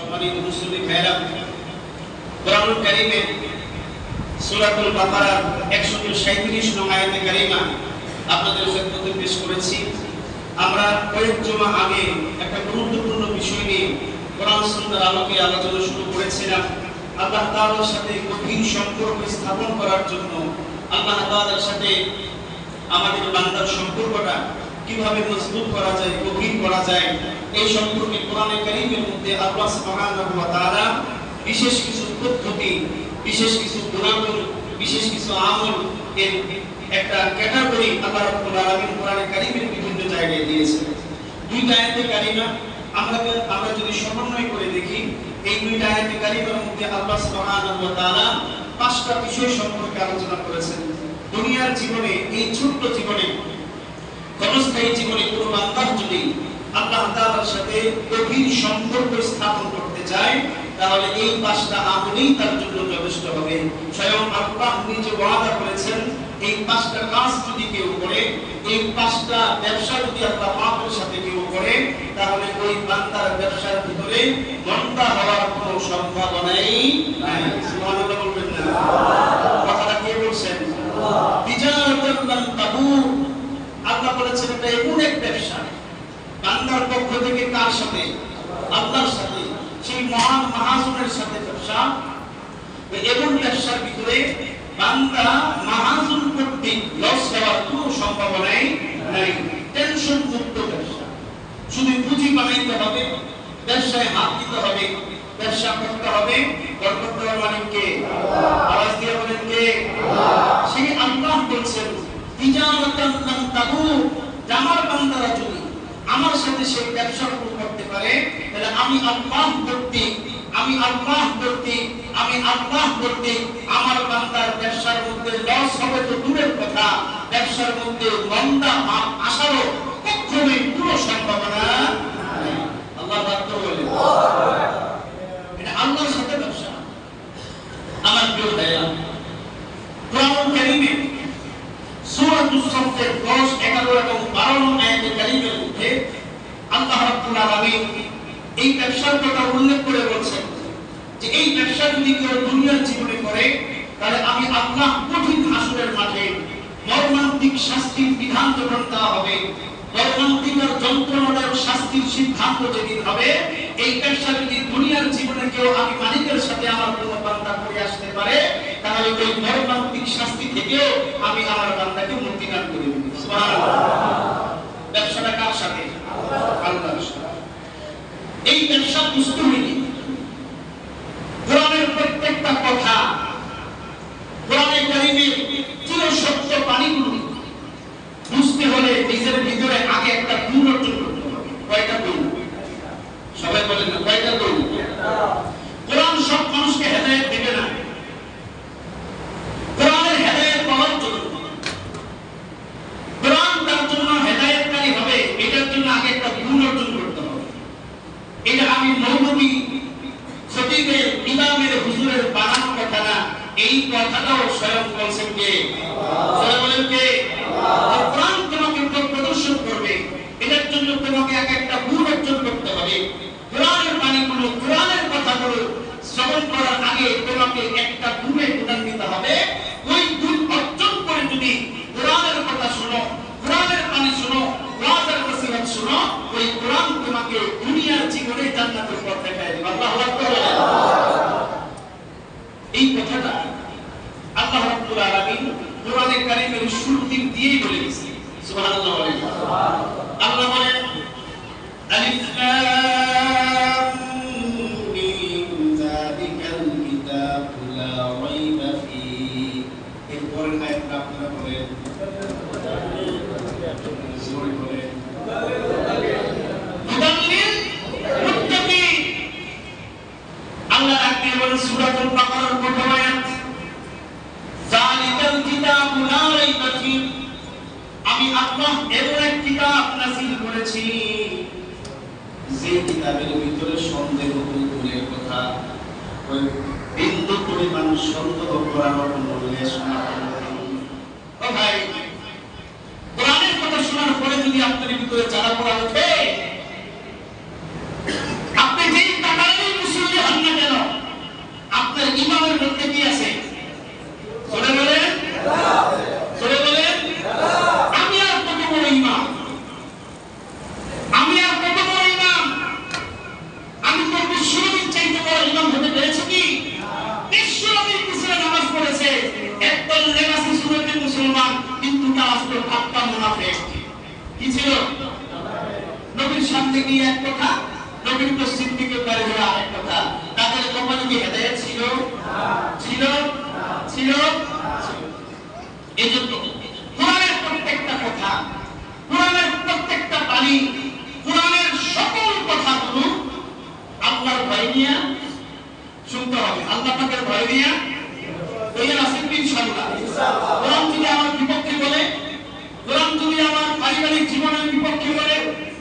সম্মানিত মুসলিম ভাইরা, কোরআনুল কারীমে সূরাতুল বাকারার 137 নং আয়াতে কারিমা আপনাদের সামনে পেশ করেছি। আমরা কয়েক জুমা আগে একটা গুরুত্বপূর্ণ বিষয় নিয়ে কোরআন সুন্নাহর আলোকে আলোচনা শুরু করেছিলাম। আল্লাহ তাআলার সাথে গভীর সম্পর্ক স্থাপন করার জন্য, আল্লাহ তাআলার সাথে আমাদের বান্দার সম্পর্কটা কিভাবে মজবুত করা যায়, গভীর করা যায়, এই সম্পর্কে কোরআনে কারীমের মধ্যে আল্লাহ সুবহানাহু ওয়া তাআলা বিশেষ কিছু পদ্ধতি, বিশেষ কিছু গুণাগুণ, বিশেষ কিছু আমল এর একটা ক্যাটাগরি আল্লাহ রাব্বুল আলামিন কোরআনে কারীমের বিভিন্ন জায়গায় দিয়েছেন। দুইটা আয়াতে কারিমা আমরা যদি সমন্বয় করে দেখি, এই দুইটা আয়াতে কারিমার মধ্যে আল্লাহ সুবহানাহু ওয়া তাআলা পাঁচটা বিষয় সম্পর্কে আলোচনা করেছেন। দুনিয়ার জীবনে, এই ছোট্ট জীবনে, ক্ষণস্থায়ী জীবনে কোনো বান্দার যদি আল্লাহ তাআলার সাথে গভীর সম্পর্ক স্থাপন করতে চায়, তাহলে এই পাঁচটা আমলই তার জন্য যথেষ্ট হবে। স্বয়ং আল্লাহ নিজে ওয়াদা করেছেন, এই পাঁচটা কাজ যদি কেউ করে, এই পাঁচটা ব্যবসা যদি আল্লাহ পাকের সাথে কেউ করে, তাহলে ওই বান্দার ব্যবসার ভিতরে মন্দা হওয়ার কোনো সম্ভাবনাই নাই। সুবহানাল্লাহ বলবেন না? কথাটা কে বলছেন? তিজারাতুন লান তাবুর। আল্লাহ বলেছেন এটা এমন এক ব্যবসা, বান্দার পক্ষ থেকে কার সাথে? আল্লাহর সাথে, সেই মহান মাহাজনের সাথে ব্যবসা। এমন ব্যবসার ভিতরে বান্দা মাহাজন কর্তৃক লস হওয়ার কোনো সম্ভাবনাই নাই। টেনশন মুক্ত ব্যবসা। শুধু পুঁজি বানাইতে হবে, ব্যবসায় হাত দিতে হবে, ব্যবসা করতে হবে। বরকত দেওয়ার মালিক কে? আওয়াজ দিয়ে বলেন কে? সেই আল্লাহ বলছেন তিজারাতান লান তাবুর। আমার বান্দারা যদি আমার সাথে সেই ব্যবসা করতে পারে, তাহলে আমি আল্লাহ কর্তৃক আমার বান্দার ব্যবসার মধ্যে লস হবে তো দূরের কথা, ব্যবসার মধ্যে মন্দা আসারও কখনোই কোনো সম্ভাবনা নেই। আল্লাহ বাধ্য বলে এটা আল্লাহর সাথে ব্যবসা। আমার প্রিয় ভাইরা, কোরআনুল কারীমে সূরাতুস সাফের 10, 11 এবং 12 নং আয়াতে কারীমের মধ্যে আল্লাহ রাব্বুল আলামিন এই ব্যবসার কথা উল্লেখ করে বলছেন যে এই ব্যবসা যদি কেউ দুনিয়ার জীবনে করে, তাহলে আমি আল্লাহ কঠিন হাসরের মাঠে মর্মান্তিক শাস্তির বিধান যখন দেওয়া হবে, মর্মান্তিক আর যন্ত্রণাদায়ক শাস্তির সিদ্ধান্ত যেদিন হবে, এই ব্যবসা যদি দুনিয়ার জীবনে কেউ আমি মালিকের সাথে আমার কোনো বান্দা করে আসতে পারে, তাহলে ওই মর্মান্তিক শাস্তি থেকেও আমি আমার বান্দাকে মুক্তিদান করে দেব। সুবহানাল্লাহ। ব্যবসাটা কার সাথে? আল্লাহর সাথে। এই ব্যবসা বুঝতে হইলে কোরআনের প্রত্যেকটা কথা, কোরআনে কারীমের চিরসত্য বাণীগুলো বুঝতে হলে নিজের ভিতরে আগে একটা গুণ অর্জন করতে হবে। কয়টা গুণ? সবাই বলেন না, কয়টা গুণ? কোরআন সব মানুষকে হেদায়েত দিবে না। কোরআনের হেদায়েত পাওয়ার জন্য, কোরআন তার জন্য হেদায়েতকারী হবে, এটার জন্য আগে একটা গুণ অর্জন করতে হবে। এটা আমি মৌলবী খতিবের ইমামের হুজুরের বানানো কথা না, এই কথাটাও স্বয়ং বলছেন কে? স্বয়ং বলেন কে? কোরআন তোমাকে প্রদর্শন করবে, এটার জন্য তোমাকে একটা গুণ অর্জন করতে হবে। কোরআনের বাণীগুলো, কোরআনের কথাগুলো শ্রবণ করার আগে তোমাকে একটা গুণে গুণান্বিত হবে। ওই গুণ অর্জন করে যদি কোরআনের কথা শোনো, কোরআনের বাণী শোনো, ওয়াজের নসিহত শোনো, ওই কোরআন তোমাকে দুনিয়ার জীবনে জান্নাতের পথ দেখায় দেবে। আল্লাহু আকবার। এই কথাটা আল্লাহ রাব্বুল আলামিন কোরআনে কারীমের শুরু দিয়েই বলে দিয়েছেন। সুবহানাল্লাহ বলেন। আল্লাহ বলেন আলিফ লাম মিম যালিকাল কিতাবু লা রাইবা ফীহি। এই পরের আয়াতটা আপনারা বলেন, জোরে বলেন। মুদাল্লিল মুত্তাকিন। আল্লাহ রাব্বুল বলেন সূরাতুল বাকারার প্রথম আয়াত, যালিকাল কিতাবু লা রাইবা ফীহি। আমি আল্লাহ এমন এক কিতাব নাযিল করেছি যে কিতাবের ভিতরে সন্দেহ দূরের কথা, ওই বিন্দু পরিমাণ সন্দেহ করার কোনো লেশ না। ও ভাই, কোরআনের কথা শোনার পরে যদি আপনার ভিতরে যারা পড়া ওঠে, আপনি যেই টাকারই মুসলিম সামনে গিয়ে এক কথা, নবীর পশ্চিম দিকে পারে হয়ে আরেক কথা। তাদের কপালে কি হেদায়েত ছিল? ছিল ছিল। এই জন্য কোরআনের প্রত্যেকটা কথা, কোরআনের প্রত্যেকটা বাণী, কোরআনের সকল কথাগুলো আল্লাহর ভয় নিয়ে শুনতে হবে। আল্লাহ পাকের ভয় নিয়ে ওই আসেন ইনশাআল্লাহ। কোরআন যদি আমার বিপক্ষে বলে, কোরআন যদি আমার পারিবারিক জীবনের বিপক্ষে বলে,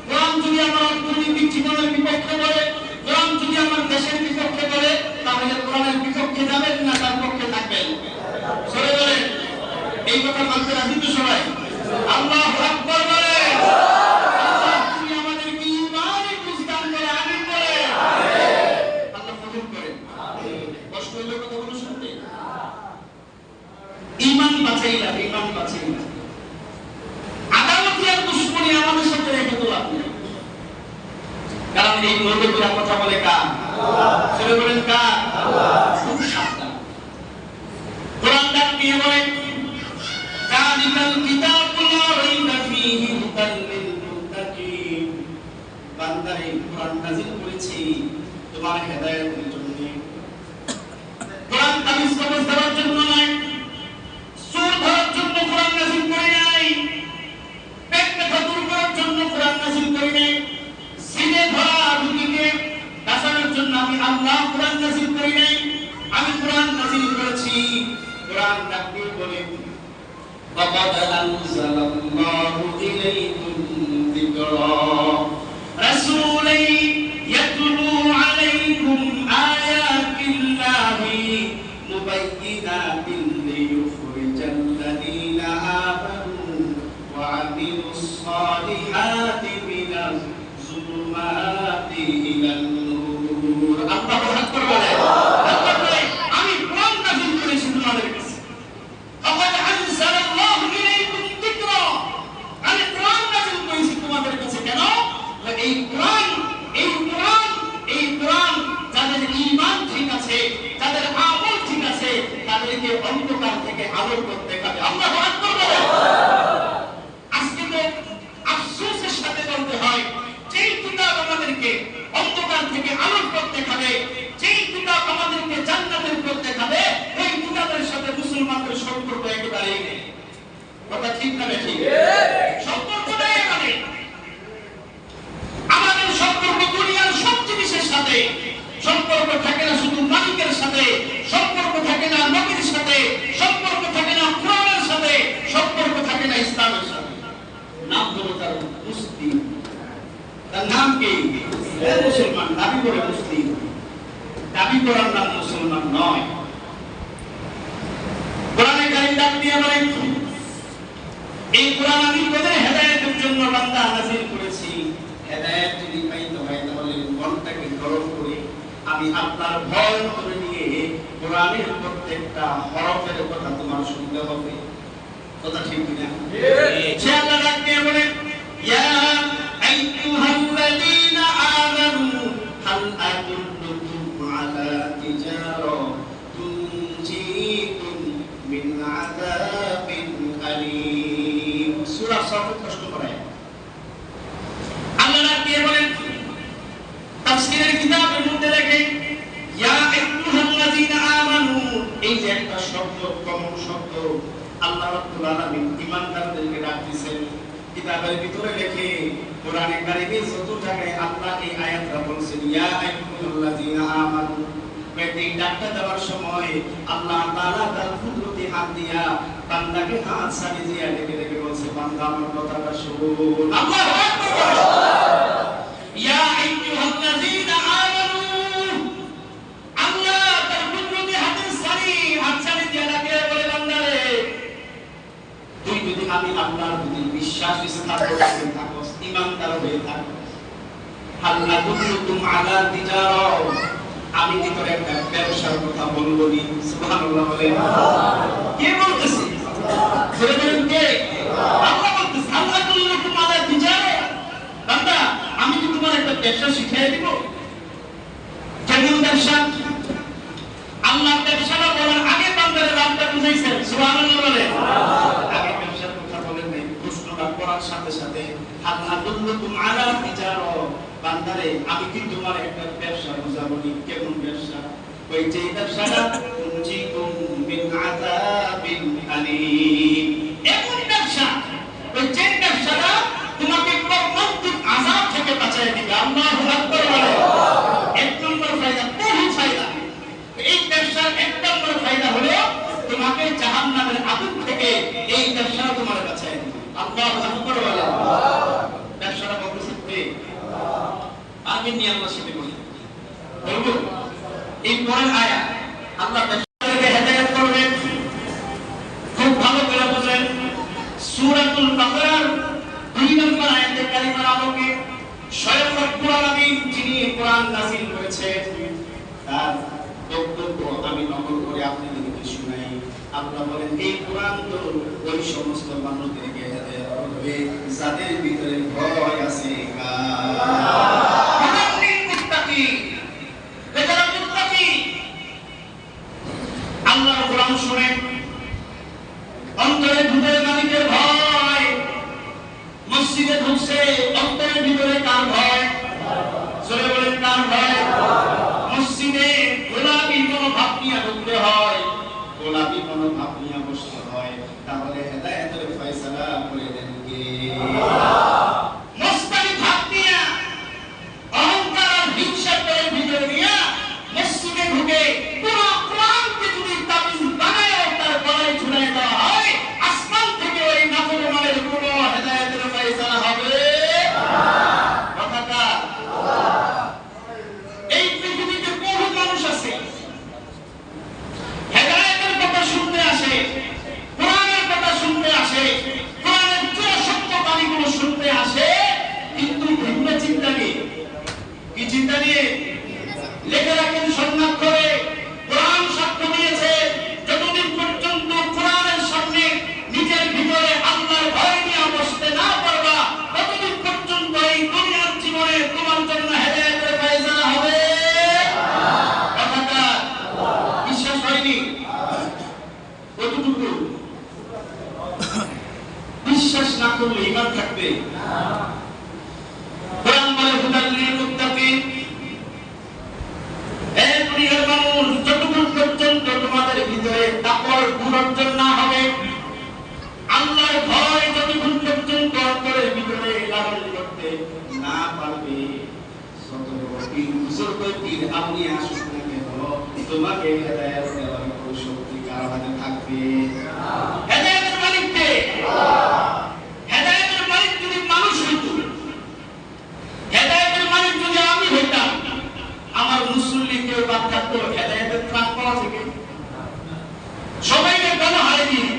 কোরআন যদি আমার অর্থনৈতিক জীবনের বিপক্ষে বলে, কোরআন যদি আমার দেশের বিপক্ষে বলে, তাহলে কোরআনের বিপক্ষে যাবেন না তার পক্ষে থাকবেন? সরে বলেন, এই কথা মানতে রাজি তো সবাই? আল্লাহু আকবার বলে। আল্লাহ তুমি আমাদেরকে ঈমানে বুঝদান করে আমিন বলে। আল্লাহ কবুল করেন। কষ্ট হইলে কথাগুলো শুনতে ঈমান বাঁচাইলা, ঈমান বাঁচাইলা। আদালতের দুশমনী আমাদের সাথে রেখে তো লাভ নেই। কারণ এই নবীরা কথা বলে কার? আল্লাহ। সরে বলেন কার? আল্লাহ। খুব সাবধান। কোরআন ডাক দিয়ে বলে যালিকাল কিতাবু লা রাইবা ফীহি হুদাল লিল মুত্তাকিন। বান্দারে কোরআন নাযিল করেছি তোমার হেদায়েতের জন্য। কোরআন তাবিজ কবজ দেওয়ার জন্য নয়, সুর ধরার জন্য কোরআন নাযিল করে নাই, পেট ব্যথা দূর করার জন্য কোরআন নাযিল করে নাই, সিনে ধরা রোগীকে বাঁচানোর জন্য আমি আল্লাহ কোরআন নাযিল করি নাই। আমি কোরআন নাযিল করেছি। কোরআন ডাক দিয়ে বলে وَقَدْ أَنزَلَ اللَّهُ إِلَيْكُمْ ذِكْرًا رَسُولًا يَتْلُو عَلَيْكُمْ آيَاتِ اللَّهِ مُبَيِّنَاتٍ لِيُخْرِجَ الَّذِينَ آمَنُوا وَعَمِلُوا الصَّالِحَاتِ مِنَ الظُّلُمَاتِ إِلَى النُّورِ। আল্লাহু আকবার বলে। আল্লাহ বলে আমি কোরআন নাযিল করেছি তোমাদের কাছে। وَقَدْ أَنزَلَ اللَّهُ إِلَيْكُمْ ذِكْرًا। আমি কোরআন নাযিল করেছি তোমাদের কাছে। কেন? এই কোরআন, এই কোরআন, এই কোরআন যাদের ঈমান ঠিক আছে, যাদের আমল ঠিক আছে, তাদেরকে অন্ধকার থেকে আলোর পথ দেখাবে। আল্লাহু আকবার বলে। আজকে তো আফসোসের সাথে বলতে হয়, যেই কিতাব আমাদেরকে অন্ধকার থেকে আলোর পথ দেখাবে, যেই কিতাব আমাদেরকে জান্নাতের পথ দেখাবে, ওই কিতাবের সাথে মুসলমানদের সম্পর্ক একেবারেই নেই। কথা ঠিক না ঠিক? সম্পর্ক নেই। মানে আমাদের সম্পর্ক দুনিয়ার সব জিনিসের সাথে। সম্পর্ক থাকে না শুধু মালিকের সাথে, সম্পর্ক থাকে না নবীর সাথে, সম্পর্ক থাকে না কোরআনের সাথে, সম্পর্ক থাকে না ইসলামের সাথে। নাম হলো তার মুসলিম। তার নাম কি? মুসলমান। দাবি করে মুসলিম, দাবি করার নাম মুসলমান নয়। কোরআনে কারীম ডাক দিয়ে বলেন এই কোরআন আমি তোদের হেদায়েতের জন্য বান্দা নাযিল করেছি। হেদায়েত যদি পাইতে হয় তাহলে মনটাকে গরম করে আমি আল্লাহর ভয় করে নিয়ে কোরআনের প্রত্যেকটা হরফের কথা তোমার শুনতে হবে। কথা ঠিক কি না? সে আল্লাহ ডাক দিয়ে বলেন ইয়া আইয়ুহাল্লাযীনা আমানু হাল আদুল্লুকুম আলা তিজারাতিন তুনজিকুম মিন আযাবিন আলীম। সূরা সাফাত কষ্ট করে আল্লাহ ডাক দিয়ে বলেন তাফসীরের কিতাবের মধ্যে লেখে ইয়া আইয়ুহাল্লাযীনা আমানু। এই যে একটা শব্দ, কমন শব্দ, আল্লাহ রাব্বুল আলামিন ঈমানদারদেরকে ডাক দিয়েছেন। কিতাবের ভিতরে লেখে কোরআনে কারীমে যত জায়গায় আল্লাহ এই আয়াতটা বলছেন ইয়া আইয়ুহাল্লাযীনা আমানু, এই ডাকটা দেওয়ার সময় আল্লাহ তাআলা তার কুদরতি হাত দিয়া বান্দাকে হাত ছাড়িয়ে দিয়ে ডেকে ডেকে বলছে বান্দা আমার কথাটা শোন। আল্লাহু আকবার। ইয়া আইয়ুহাল্লাযীনা আমানু, আল্লাহ তার কুদরতি হাত ছাড়িয়ে দিয়ে ডাকে বলে বান্দারে তুই যদি আমি আল্লাহর প্রতি বিশ্বাস স্থাপন করে থাকস, ঈমানদার হয়ে থাকস, হাল আদুল্লুকুম আলা তিজারা, আমি কি তোর একটা ব্যবসার কথা বলবো নি? সুবহানাল্লাহ বলেন। কে বলতেছে? ধরে বলেন কে? আল্লাহ বলতেছে হাল আদুল্লুকুম আলা তিজারা। বান্দা আমি কি তোমার একটা ব্যবসা শিখিয়ে দিব? কেমন ব্যবসা? আল্লাহ ব্যবসাটা বলার আগে বান্দারে লাভটা বুঝাইছেন। সুবহানাল্লাহ বলেন। আগে ব্যবসার কথা বলেন নাই, প্রশ্নটা করা পাওয়ার সাথে সাথে হাল আদুল্লুকুম আলা তিজারা, বান্দারে আমি কি তোমার একটা ব্যবসা বুঝাবো? কেমন ব্যবসা? ওই যে ব্যবসাটা তুনজিকুম মিন আযাবিন আলীম, এমন ব্যবসা, ওই যে ব্যবসাটা তোমাকে মর্মান্তিক আযাব থেকে বাঁচিয়ে দিবে। আল্লাহু আকবার বলে। এক নম্বর ফায়দা, বহু ফায়দা। এই ব্যবসার এক নম্বর ফায়দা হলো তোমাকে জাহান্নামের আগুন থেকে এই ব্যবসা তোমার বাঁচিয়ে দিবে। আল্লাহু আকবার বলে। ব্যবসাটা বলতেছে কে? আগে নিয়ে আল্লাহর সাথে বলি বলবো। এই পরের আয়াত আল্লাহ ব্যবসাকে হেদায়েত করবেন। খুব ভালো করে বুঝেন, সূরাতুল বাকারার 2 নম্বর আয়াতে কারিমার আলোকে স্বয়ং রব্বুল আলামিন যিনি কোরআন নাযিল করেছেন তার বক্তব্য আমি নকল করে আপনাদেরকে শোনাই। আল্লাহ বলেন, এই কোরআন তো ওই সমস্ত মানুষদেরকে হেদায়েত করবে যাদের ভিতরে ভয় আছে। আল্লাহর কোরআন শুনে অন্তরের ভিতরে মালিকের ভয়, মসজিদে ঢুকছে অন্তরের ভিতরে কার ভয়? জোরে বলেন কার ভয়? মসজিদে গোলাপি মনোভাব নিয়ে ঢুকতে হয়, গোলাপি মনোভাব নিয়ে বসতে হয়, তাহলে হেদায়েতের ফয়সালা করে দেন কে? মস্তানি ভাব নিয়ে অহংকার আর হিংসা করে ভিতরে নিয়ে মসজিদে ঢুকে পুরো কোরআনকে যদি তাবিজ বানায় তার গলায় ঝুলিয়ে দেওয়া হয়, আসমান থেকে ওই নাফরমানের কোনো হেদায়েতের ফয়সালা হবে কথাটা? এই পৃথিবীতে বহু মানুষ আছে হেদায়েতের কথা শুনতে আসে, কোরআনের কথা শুনতে আসে, কোরআনের সত্য বাণীগুলো শুনতে আসে, কিন্তু ভিন্ন চিন্তা নিয়ে। কি চিন্তা নিয়ে? লেখে রাখেন সন্ন্যাক্ষরে কোরআন সাক্ষ্য দিয়েছে, যতদিন পর্যন্ত কোরআনের সামনে নিজের ভিতরে আল্লাহর ভয় নিয়ে বসতে না পারবা, ততদিন পর্যন্ত এই দুনিয়ার জীবনে তোমার জন্য হেদায়েতের ফয়সালা হবে কথাটা বিশ্বাস হয়নি? কতটুকু বিশ্বাস না করলে ঈমান থাকবে? কোরআন বলে হুদাল লিল মুত্তাকিন, এই দুনিয়ার মানুষ যতক্ষণ পর্যন্ত তোমাদের ভিতরে তাকওয়ার গুণ অর্জন না হবে, আল্লাহর ভয় যতক্ষণ পর্যন্ত অন্তরের ভিতরে লালন করতে না পারবে, যত পীর বুজুর্গ পীর আপনি আসুন না কেন, তোমাকে হেদায়েত দেওয়ার কোনো শক্তি কার হাতে থাকবে? হেদায়েতের মালিক কে? হেদায়েতের মালিক যদি মানুষ হইতো, হেদায়েতের মালিক যদি আমি হইতাম, আমার মুসল্লি কেউ বাদ থাকতো হেদায়েতের ত্রাণ পাওয়া থেকে? সবাইকে গণ হারে দিয়ে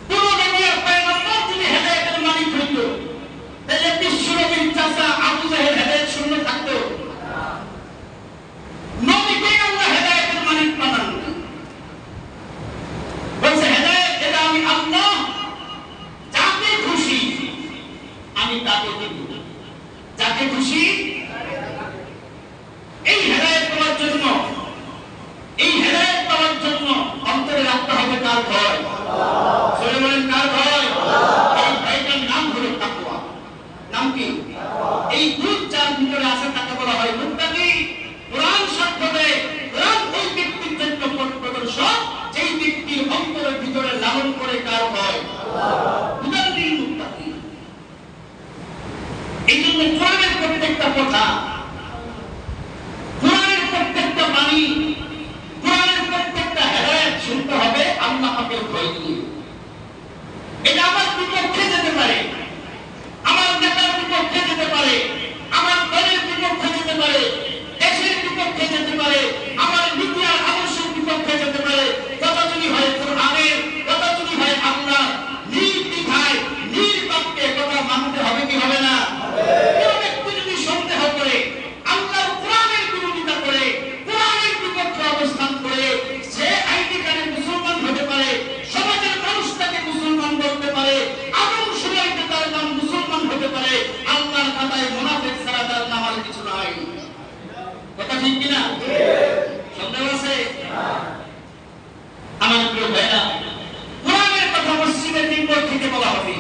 পুরো দুনিয়ার পয়গম্বর যদি হেদায়েতের মালিক হইতো, তাহলে বিশ্বনবীর চাচা আবু জাহেল হেদায়েত শূন্য থাকতো? নবীকে আল্লাহ হেদায়েতের মালিক বানান বলছে, হেদায়েত এটা আমি আল্লাহ যাকে খুশি আমি তাকে দিব, যাকে খুশি। এই হেদায়েত পাওয়ার জন্য, এই হেদায়েত পাওয়ার জন্য অন্তরে রাখতে হবে কার ভয়? সরে বলেন কার ভয়? এই ভয়টার নাম হলো তাকওয়া। নাম কি? এই দুই চার ভিতরে আছে তাকে বলা হয় মুত্তাকি। কোরআন সাক্ষ্য দেয়, কোরআন ওই ব্যক্তির জন্য পথপ্রদর্শক যেই ব্যক্তির অন্তরের ভিতরে লালন করে কার ভয়? হুদাল লিল মুত্তাকিন। এই জন্য কোরআনের প্রত্যেকটা কথা, কোরআনের প্রত্যেকটা বাণী, কোরআনের প্রত্যেকটা হেদায়েত শুনতে হবে আল্লাহ পাকের ভয় নিয়ে। এটা আমার বিপক্ষে যেতে পারে, আমার নেতার বিপক্ষে যেতে পারে, আমার দলের বিপক্ষে যেতে পারে, দেশের বিপক্ষে যেতে পারে, আমার মিডিয়ার আদর্শের বিপক্ষে যেতে পারে, কথা যদি হয় কোরআনের, কথা যদি হয় আল্লাহ, নির্দ্বিধায় নির্বাক্যে কথা মানতে হবে কি হবে না? কোন ব্যক্তি যদি সন্দেহ করে, আল্লাহর কোরআনের বিরোধিতা করে, কোরআনের বিপক্ষে অবস্থান করে, সে আইডি কার্ডে মুসলমান হতে পারে, সমাজের মানুষ তাকে মুসলমান বলতে পারে, আদম শুমাইতে তার নাম মুসলমান হতে পারে, আল্লাহর খাতায় মুনাফিক ছাড়া তার নাম আর কিছু নাই। কথা ঠিক কিনা? সন্দেহ আছে? আমার প্রিয় ভাইরা, কোরআনের কথা মসজিদের মিম্বর থেকে বলা হবে,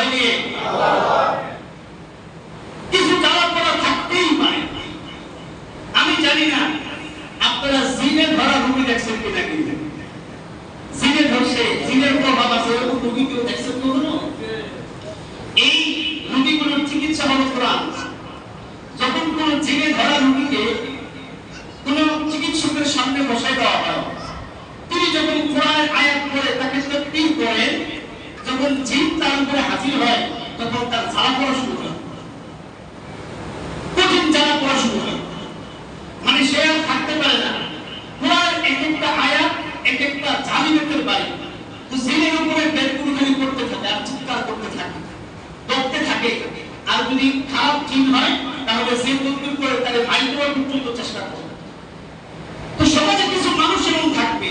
ভয় নিয়ে? কিছু জ্বালা পোড়া থাকতেই পারে। আমি জানি না আপনারা জিনে ধরা রোগী দেখছেন কিনা, কিন্তু জিনে ধরছে, জিনের প্রভাব আছে এরকম রোগী কেউ দেখছেন কখনো? এই রোগীগুলোর চিকিৎসা হলো কোরআন। যখন কোন জিনে ধরা রোগীকে কোন চিকিৎসকের সামনে বসায় দেওয়া হয়, তিনি যখন কোরআনের আয়াত পড়ে তাকে তাকবীর করেন, যখন জিন তার উপরে হাজির হয় তখন তার জ্বালা পড়া শুরু হয়, কঠিন জ্বালা পড়া শুরু হয়, মানে সে আর থাকতে পারে না। কোরআনের এক একটা আয়াত এক একটা জালিমের বাড়ি, তো জিনের উপরে বেদকুরখানি করতে থাকে আর চিৎকার করতে থাকে, করতে থাকে। আর যদি খারাপ জিন হয় তাহলে সে তদবির করে তার মাইন্ড ওয়ার্ক পর্যন্ত চেষ্টা করে। তো সমাজে কিছু মানুষ এমন থাকবে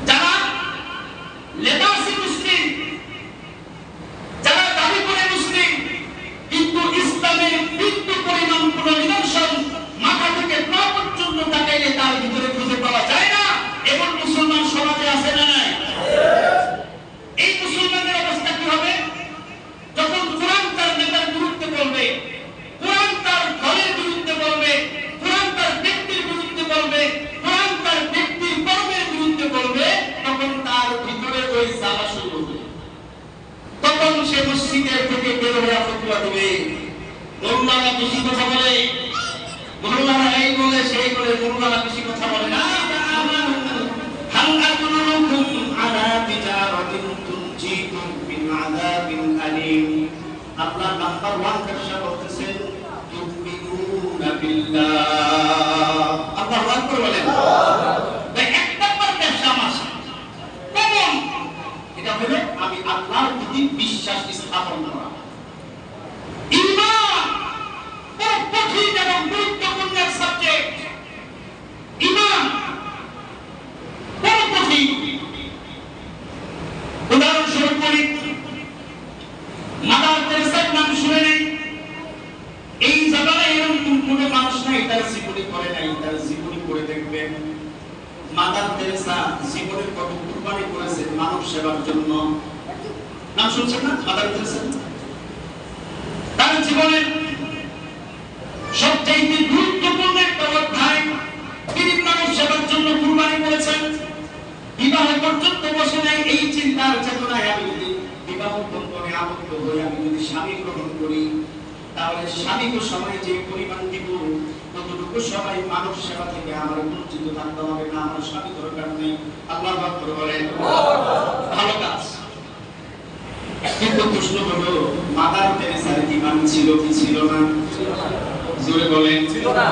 যারা লেবাসী মুসলিম, যারা দাবি করে মুসলিম, কিন্তু ইসলামের বিন্দু পরিমাণ কোন নিদর্শন মাথা থেকে পা পর্যন্ত তাকাইলে তার ভিতরে খুঁজে পাওয়া যায় না। এমন মুসলমান সমাজে আছে না নাই? এই মুসলমানদের অবস্থা কি হবে? যখন কোরআন তার নেতার বিরুদ্ধে বলবে, কোরআন তার দলের বিরুদ্ধে বলবে, কোরআন তার ব্যক্তির বিরুদ্ধে বলবে, কোরআন তার ব্যক্তির কর্মের বিরুদ্ধে বলবে, তখন তার ভিতরে ওই জ্বালা শুরু হবে। তখন সে মসজিদের থেকে বের হয়ে ফতোয়া দিবে। মোল্লারা বেশি কথা বলে, মোল্লারা এই বলে সেই বলে, মোল্লারা বেশি কথা বলে না। হাল আদুল্লুকুম আলা তিজারাতিন তুনজিকুম মিন আযাবিন আলীম। আল্লাহ নাম্বার 1 ব্যবসা করতেছেন তুমিনুনা বিল্লাহ। আল্লাহু আকবার বলেন। এক নাম্বার ব্যবসা আমার কেমন? এটা হলো আমি আল্লাহর প্রতি বিশ্বাস স্থাপন করা। ঈমান বড় কঠিন এবং গুরুত্বপূর্ণ সাবজেক্ট। ঈমান বড় কঠিন। উদাহরণস্বরূপ বলি, মাদার তেরেসার নাম শুনে নেই। এই জায়গায় এরকম কোনো মানুষ নাই তার জীবনী করে নাই, তার জীবনী করে দেখবেন। মাদার তেরেসা জীবনে কত কুরবানি করেছে মানব সেবার জন্য। নাম শুনছেন না মাদার তেরেসা? তার জীবনের সবচেয়ে গুরুত্বপূর্ণ একটা অধ্যায় তিনি মানব সেবার জন্য কুরবানি করেছেন। বিবাহ পর্যন্ত বসে নাই এই চিন্তার চেতনায়, আমি যদি বিবাহ বন্ধনে আবদ্ধ হই, আমি যদি স্বামী গ্রহণ করি, তাহলে স্বামীকে সময় যে পরিমাণ দিব ততটুকু সবাই মানব সেবা থেকে আমার বঞ্চিত থাকতে হবে না। আমার স্বামী দরকার নেই। আল্লাহু আকবার বলেন। ভালো কাজ। কিন্তু প্রশ্ন হলো, মাদার তেরেসার ঈমান ছিল কি ছিল না? জোরে বলেন। ছিল না।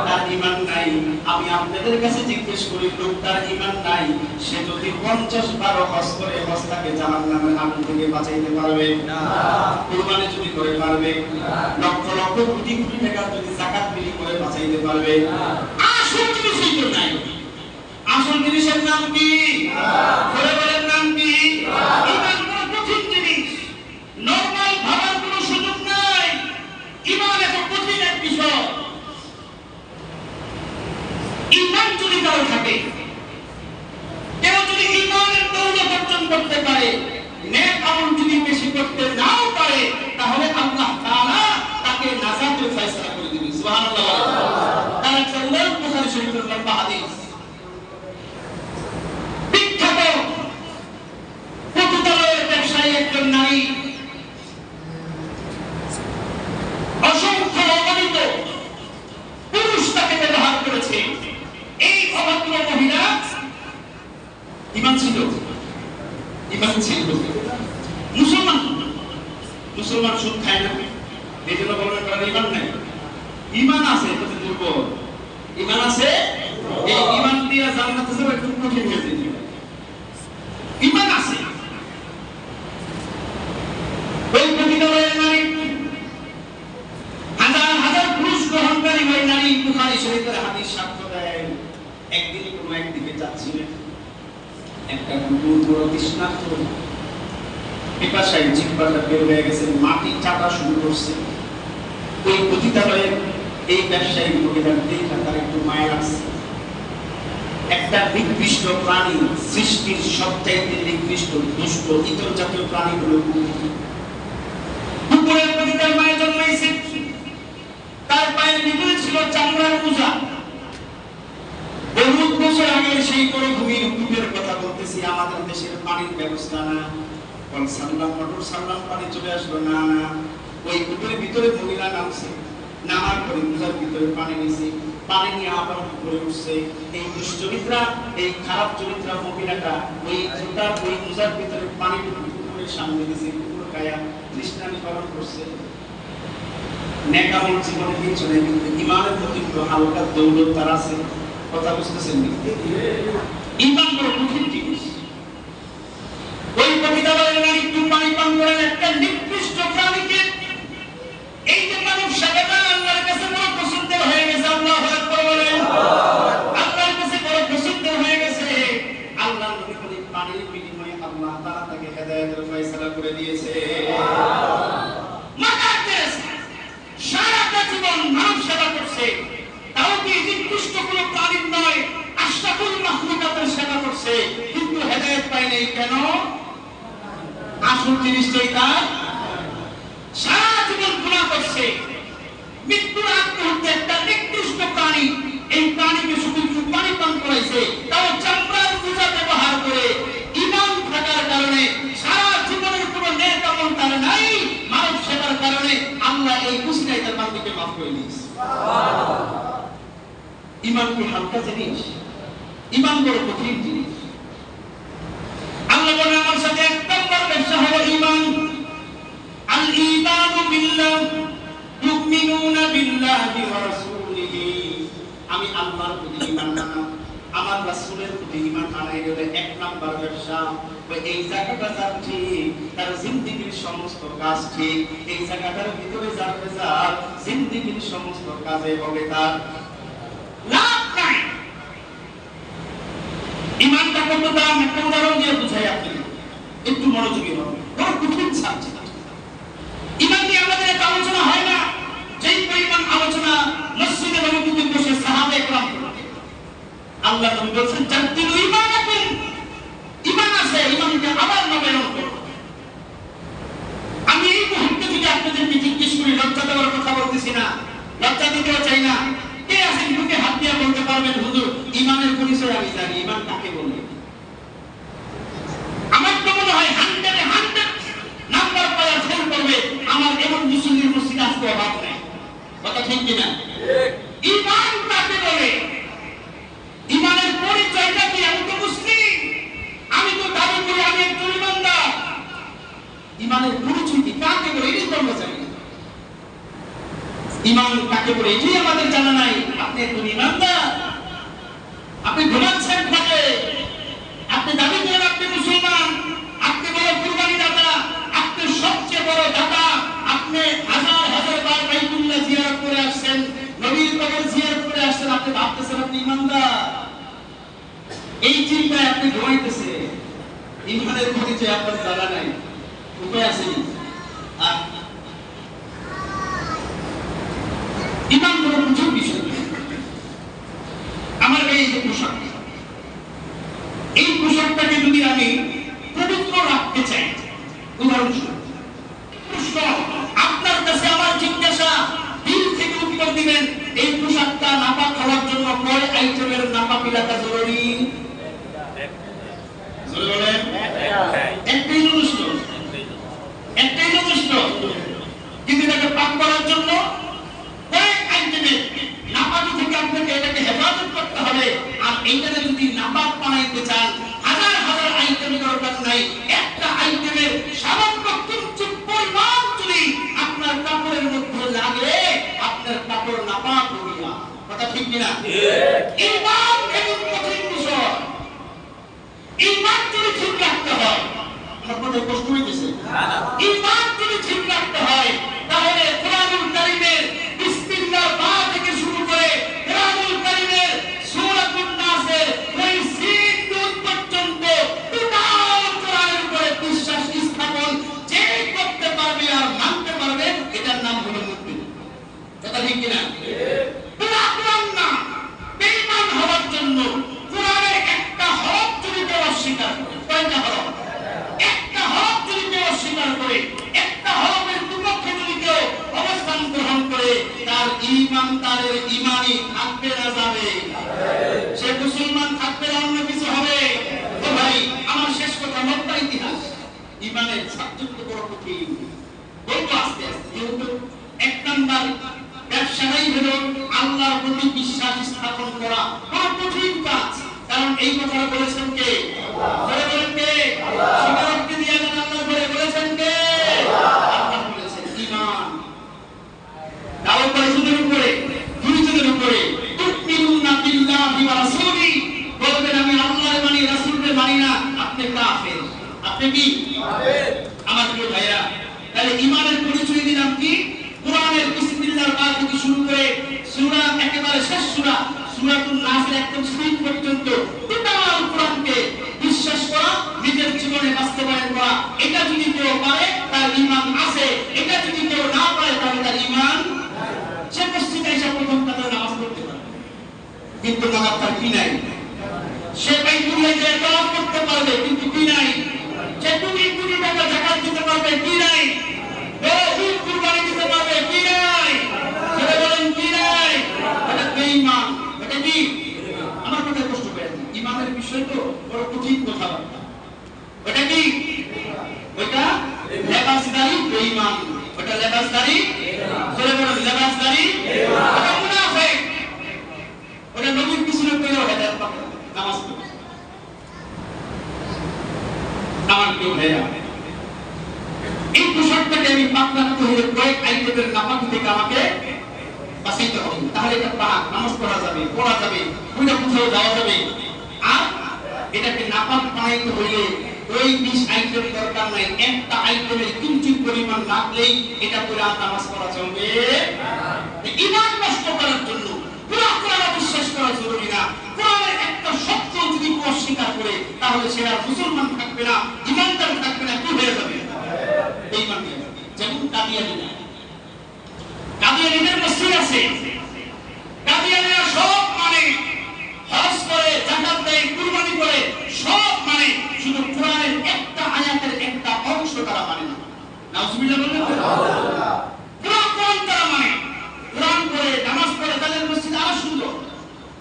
তার ঈমান নাই। আমি আপনাদের কাছে জিজ্ঞেস করি, লোক তার ঈমান নাই, সে যদি 50 বার হজ করে হজটাকে জাহান্নামের আগুন থেকে বাঁচাইতে পারবে না? কুরবানি যদি করে পারবে না? লক্ষ লক্ষ কোটি কোটি টাকা যদি যাকাত বিলি করে বাঁচাইতে পারবে না? আসল জিনিসই তো নাই। আসল জিনিসের নাম কি? জোরে বলেন, নাম কি? ঈমান বড় কঠিন জিনিস। নরমাল ভাবার কোনো সুযোগ নাই। ঈমান এত কঠিন এক বিষয়। ঈমান যদি কারো থাকে, কেউ যদি ঈমানের দৌলত অর্জন করতে পারে, নেক আমল যদি বেশি করতে নাও পারে, তাহলে আল্লাহ তাআলা তাকে নাজাতের ফয়সালা করে দিবেন। সুবহানাল্লাহ। তার একটা উদাহরণ বুখারী শরীফের লম্বা হাদিস। বিখ্যাত পতিতালয়ের ব্যবসায়ী একজন নারী অসংখ্য অগণিত পুরুষ তাকে ব্যবহার করেছে। এই অভদ্র মহিলা ঈমান ছিল, ঈমান ছিল, মুসলমান। মুসলমান সুদ খায় না, এই জন্য বলবেন কারণ ঈমান নাই। ঈমান আছে কিন্তু দুর্বল। ঈমান আছে, এই ঈমান দিয়ে জান্নাতে যাওয়া একটু কঠিন হয়ে যায়। ঈমান আছে। ওই পতিতালয়ের নারী হাজার হাজার পুরুষ গ্রহণকারী ওই নারী বুখারী শরীফের হাদিস সাক্ষ্য দেয়। একদিন কোনো একদিকে যাচ্ছিলেন, একটা কুকুর বড় তৃষ্ণার্ত, পিপাসায় জিহ্বাটা বের হয়ে গেছে, মাটি চাটা শুরু করছে। ওই পতিতালয়ের এই ব্যবসায়ী মহিলার দেখে তার একটু মায়া লাগছে। একটা নিকৃষ্ট প্রাণী, সৃষ্টির সবচাইতে নিকৃষ্ট দুষ্ট ইতর জাতীয় প্রাণীগুলো কুকুরের প্রতি তার মায়ের জন্মাইছে, তার পায়ের ভিতরে ছিল চামড়ার মোজা। বহু বছর আগে সেই মরুভূমির কূপের কথা বলতেছি, আমাদের দেশের পানির ব্যবস্থা না, সাল্লাম মোটর সাল্লাম পানি চলে আসলো না, ওই কূপের ভিতরে মহিলা নামছে, নামার পরে মোজার ভিতরে পানি নিয়েছে, পানি নিয়ে আবার উপরে উঠছে। এই দুশ্চরিত্রা, এই খারাপ চরিত্রা মহিলাটা ওই জুতার ওই মোজার ভিতরে পানি কুকুরের সামনে দিয়েছে, কুকুর খায়া তৃষ্ণা নিবারণ করছে। নেকামল জীবনে কিছু নেই, কিন্তু ইমানের প্রতি একটু হালকা দৌলত তার আছে। কথা বুঝতেছেন? ইমান বড় কঠিন জিনিস। ওই পতিতালয়ের নারী একটু পানি পান করেন একটা নিকৃষ্ট প্রাণীকে। এই যে মানব সেবাটা আল্লাহর কাছে বড় পছন্দের হয়ে গেছে। আল্লাহু আকবার বলেন। আল্লাহর কাছে বড় পছন্দের হয়ে গেছে। আল্লাহর নবী বলেন পানির বিনিময়ে আল্লাহ তাআলা তাকে হেদায়েতের ফয়সালা করে দিয়েছে। সারাটা জীবন মানব সেবা করছে, তাও কি নিকৃষ্ট কোনো প্রাণীর নয়, আশরাফুল মাখলুকাতের সেবা করছে, কিন্তু হেদায়েত পায় নাই কেন? আসল জিনিসটাই তার। সারা জীবন গুনাহ করছে, মৃত্যুর আগ মুহূর্তে একটা নিকৃষ্ট প্রাণী, এই প্রাণীকে শুধু একটু পানি পান করাইছে, তাও চামড়ার মোজা ব্যবহার করে। ঈমান থাকার কারণে সারা জীবনের কোনো নেক আমল তার নাই, মানব সেবার কারণে আল্লাহ এই কুসিনায় তার বান্দাকে মাফ করে দিয়েছে। ঈমান কি হালকা জিনিস? ঈমান বড় কঠিন জিনিস। আল্লাহ বলেন আমার সাথে এক নম্বর ব্যবসা হলো ঈমান। আল ঈমানু বিল্লাহ, তুমিনুনা বিল্লাহি ওয়া রাসূলিহি। আমি আল্লাহর প্রতি ঈমান আনা, আমার রাসূলের প্রতি ঈমান আনাই হলো এক নম্বর ব্যবসা। এই জায়গাটা যার ঠিক, তার জিন্দেগীর সমস্ত কাজ ঠিক। এই জায়গাটার ভিতরে যার রেজাল্ট, জিন্দেগীর সমস্ত কাজে হবে তার লাভ নাই। ঈমানটা কত দাম, একটা উদাহরণ দিয়ে বুঝাই আপনি একটু মনোযোগী হন। বড় কঠিন সাবজেক্ট। ঈমান নিয়ে আমাদের একটা আলোচনা হয় না, যেই পরিমাণ আলোচনা মসজিদে নববীতে বসে সাহাবায়ে কেরাম করতেন। আল্লাহ নবী বলেছেন জাদ্দিদু ঈমানাকুম, ঈমান আছে, ঈমানকে আবার নবায়ন করুন। আমি এই মুহূর্তে যদি আপনাদেরকে জিজ্ঞেস করি, লজ্জা দেওয়ার কথা বলতেছি না, লজ্জা দিতেও চাই না, কে আছেন বুকে হাত দিয়ে বলতে পারবেন হুজুর ঈমানের পরিচয় আমি জানি, ঈমান কাকে বলে? আমার তো মনে হয় 100 নাম্বার পাওয়া ফেল করবে আমার এমন মুসলিমের মসজিদ আজকে অভাব নাই। কথা ঠিক কিনা? ঈমান কাকে বলে? ঈমানের পরিচয়টা কি? আমি তো মুসলিম, আমি তো দাবি করি আমি একজন ঈমানদার। ঈমানের পরিচয় কি, কাকে বলে এটাই তো আমরা জানি না। ঈমান কাকে বলে এটাই আমাদের জানা নাই। আপনি একজন ঈমানদার, আপনি ঘুমাচ্ছেন ঘরে, আপনি দাবি করেন আপনি মুসলমান, আপনি বড় কুরবানি দাতা, আপনি সবচেয়ে বড় দাতা, আপনি হাজার হাজার বার বাইতুল্লাহ জিয়ারত করে আসছেন, নবীর কবর জিয়ারত করে আসছেন, আপনি ভাবতেছেন আপনি ঈমানদার। এই চিন্তায় আপনি ঘুমাইতেছেন, ঈমানের পরিচয় আপনার জানা নাই। উপায় আছে? আর ঈমান বড় কঠিন বিষয়। আমার এই যে পোশাক, এই পোশাকটাকে যদি আমি পবিত্র রাখতে চাই, উদাহরণস্বরূপ আপনার কাছে আমার জিজ্ঞাসা, দিল থেকে উত্তর দিবেন এই পোশাকটা নাপাক হওয়ার জন্য কয় আইটেমের নাপাকিলাটা জরুরি? একটাই যথেষ্ট, একটাই যথেষ্ট। কিন্তু এটাকে পাক করার জন্য কয়েক আইটেমের নাপাকি থেকে আপনাকে এটাকে হেফাজত করতে হবে। আর এইটাকে যদি নাপাক বানাইতে চান, হাজার হাজার আইটেমের দরকার নাই, একটা আইটেমের সামান্য কিঞ্চিত পরিমাণ যদি আপনার কাপড়ের মধ্যে লাগে, আপনার কাপড় নাপাক হয়ে যায়। কথা ঠিক কিনা? ঈমান এমন কঠিন বিষয়, ঈমান যদি ঠিক রাখতে হয়, আপনাদের কষ্ট হইতেছে, ঈমান যদি ঠিক রাখতে হয় তাহলে কোরআনুল কারীমের বিসমিল্লাহ বা থেকে শুরু করে কোরআনুল কারীমের সূরাতুন নাসের ওই সিন নুন পর্যন্ত টোটাল কোরআনের উপরে বিশ্বাস স্থাপন যে করতে পারবে আর মানতে পারবে, এটার নাম হলো মুমিন। কথা ঠিক কিনা? পুরা কোরআন না বেঈমান হওয়ার জন্য কোরআনের ইমানের সাবযুক্ত বড় কঠিন। বলবো আস্তে আস্তে, যেহেতু এক নাম্বার ব্যবসায়ী হলো আল্লাহর প্রতি বিশ্বাস স্থাপন করা বড় কঠিন কাজ। কারণ এই কথাটা বলেছেন কে? বলে বলেন কে? স্বীকারোক্তি দিয়ে দেন, আল্লাহ বলে বলেছেন কে? আল্লাহ বলেছেন। ঈমান দাওয়াত করেছেন উপরে, দুইজনের উপরে, তুমিনুনা বিল্লাহি ওয়া রাসূলি, বলবেন আমি আল্লাহর মানি রাসূলের মানি না, আপনি কাফের। আপনি কি কাফের? আমার প্রিয় ভাইরা, তাহলে ঈমানের পরিচয় দিলাম কি? কোরআনের বিসমিল্লাহর পা থেকে শুরু করে সূরা একেবারে শেষ সূরা সূরাতুন নাসের একদম শেষ পর্যন্ত টোটাল কোরআনকে বিশ্বাস করা, নিজের জীবনে বাস্তবায়ন করা, এটা যদি কেউ পারে তার ঈমান আছে। এটা যদি কেউ না পারে তাহলে তার ঈমান, সে মসজিদে এসে প্রথম কাতারে নামাজ পড়তে পারে কিন্তু নামাজ তার কি নাই। সে বাইতুল্লাহ যে তওয়াফ করতে পারবে কিন্তু কি নাই। সে কোটি টাকা যাকাত দিতে পারবে কি নাই। বহু কুরবানি দিতে পারবে কি নাই। সেটা বলেন কি নাই। এটা বেঈমান। এটা কি? আমার কথা কষ্ট পেয়ে না, ঈমানের বিষয় তো বড় কঠিন কথাবার্তা। ওটা কি? ওটা লেবাসদারি বেঈমান। ওটা লেবাসদারি, সেটা বলেন লেবাসদারি, ওটা মুনাফিক। ওটা নবীর পিছনে পড়েও হেদায়েত পাবে, নামাজ পড়ে। আমার কেউ ভাইরা, এই পোশাকটাকে আমি পাতলা করে কয়েক আইটেমের নাপাকি থেকে আমাকে বাঁচাইতে হবে, তাহলে এটা পাক, নামাজ পড়া যাবে, পড়া যাবে, ওইটা কোথাও যাওয়া যাবে। আর এটাকে নাপাক বানাইতে হইলে ওই 20 আইটেম দরকার নাই, একটা আইটেমের কিঞ্চিত পরিমাণ লাগলেই এটা পুরো নামাজ পড়া চলবে না। ঈমান নষ্ট করার জন্য পুরো কোরআন বিশ্বাস করা জরুরি না। কোরআনের একটা শব্দ যদি কেউ অস্বীকার করে তাহলে সে আর মুসলমান থাকবে না, ঈমানদার থাকবে না, কি হয়ে যাবে? বেঈমান হয়ে যাবে। যেমন কাদিয়ানীদের মসজিদ আছে, কাদিয়ানীরা সব মানে, হজ করে, যাকাত দেয়, কুরবানি করে, সব মানে, শুধু কোরআনের একটা আয়াতের একটা অংশ তারা মানে না। নাউজুবিল্লাহ বললেন না? পুরো কোরআন তারা মানে। কোরআন পড়ে, নামাজ পড়ে, তাদের মসজিদ আরো সুন্দর।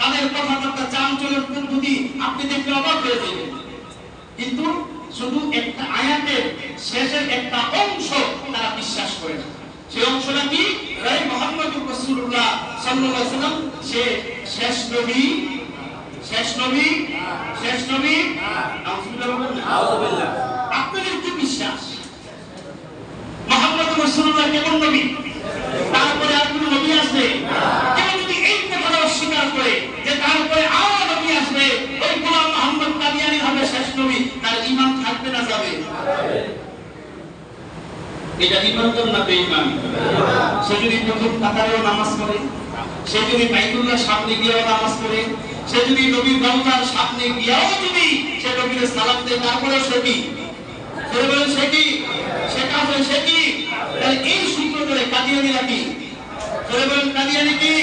তাদের কথাবার্তা, চালচলন, পদ্ধতি আপনি দেখলে অবাক হয়ে যাবেন। কিন্তু শুধু একটা আয়াতের শেষের একটা অংশ তারা বিশ্বাস করে না। সেই অংশটা কি? এই মুহাম্মদুর রাসূলুল্লাহ সাল্লাল্লাহু আলাইহি ওয়াসাল্লাম সে শেষ নবী, শেষ নবী, শেষ নবী। নাউজুবিল্লাহ বলেন না? নাউজুবিল্লাহ। আপনাদের কি বিশ্বাস মুহাম্মদুর রাসূলুল্লাহ কেমন নবী? তারপরে আর কোন নবী আসবে? কেউ যদি এই কথাটা অস্বীকার করে যে তারপরে আর নবী আসবে, ওই গোলাম মুহাম্মদ কাদিয়ানী হবে শেষ নবী, তার ঈমান থাকবে না যাবে? এটা ঈমানদার না বেঈমান? সে যদি প্রথম কাতারেও নামাজ পড়ে, সে যদি বাইতুল্লাহর সামনে গিয়েও নামাজ পড়ে, সে যদি নবীর রওজার সামনে গিয়েও যদি সে নবীর সালাম দেয়, তারপরেও সে কি? সে বলে সে কি? সে কাফের। সে কি? তাহলে এই সূত্র ধরে কাদিয়ানীরা কি? সে বলেন কাদিয়ানী কি?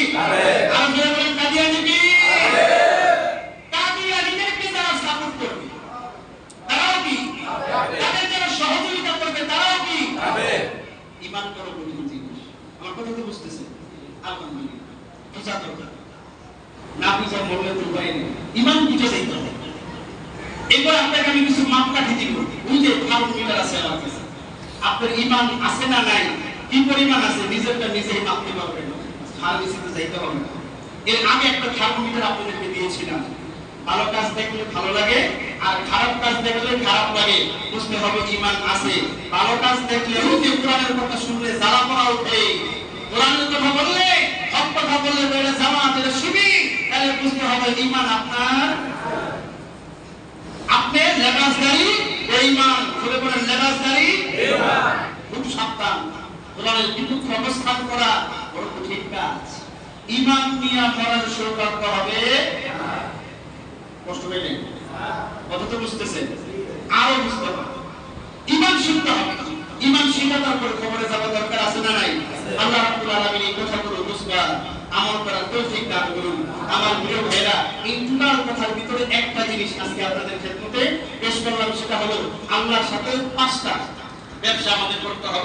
আর সে বলেন কাদিয়ানী কি? কাদিয়ানীদেরকে যারা সাপোর্ট করবে তারাও কি? তাদের যারা সহযোগিতা করবে তারাও কি? ঈমান করো কঠিন জিনিস। আমার কথা তো বুঝতেছেন? আলহামদুলিল্লাহ। বুঝা দরকার, না বুঝা মরলে তো উপায় নেই। ঈমান বুঝে যাইতে হবে। এবার আপনাকে আমি কিছু মাপকাঠি দিব। ওই যে থার্মোমিটার আছে আমার কাছে, আপনার ঈমান আছে না নাই, কি পরিমাণ আছে, নিজেরটা নিজেই মাপতে পারবেন। ফার্মেসিতে যাইতে হবে না। এর আগে একটা থার্মোমিটার আপনাদেরকে দিয়েছিলাম। ভালো কাজ দেখলে ভালো লাগে, আর খারাপ কাজ দেখলে খারাপ লাগে, বুঝতে হবে ঈমান আছে। ভালো কাজ দেখলে ওই যে কোরআনের কথা শুনলে জ্বালা পোড়া ওঠে, কোরআনের কথা বললে, হক কথা বললে এটা জামাত, এটা শিবির, তাহলে বুঝতে হবে ঈমান আপনার। আপনি লেবাসদারি বেঈমান। বলে বলেন লেবাসদারি বেঈমান। খুব সাবধান। কোরআনের বিপক্ষে অবস্থান করা বড় কঠিন কাজ। ঈমান নিয়ে মরার সৌভাগ্য হবে না। কষ্ট পেলেন? কথা তো বুঝতেছেন? আরো বুঝতে হবে। ঈমান শিখতে হবে। ঈমান শিখা তারপরে খবরে যাওয়া দরকার আছে না নাই? আল্লাহ রাব্বুল আলামিন এই কথাগুলো বুঝবার, আমল করার তৌফিক দান করুন। আমার প্রিয় ভাইরা, এই টোটাল কথার ভিতরে একটা জিনিস আজকে আপনাদের খেদমতে পেশ করলাম, সেটা হলো আল্লাহর সাথে 5টা ব্যবসা আমাদের করতে হবে।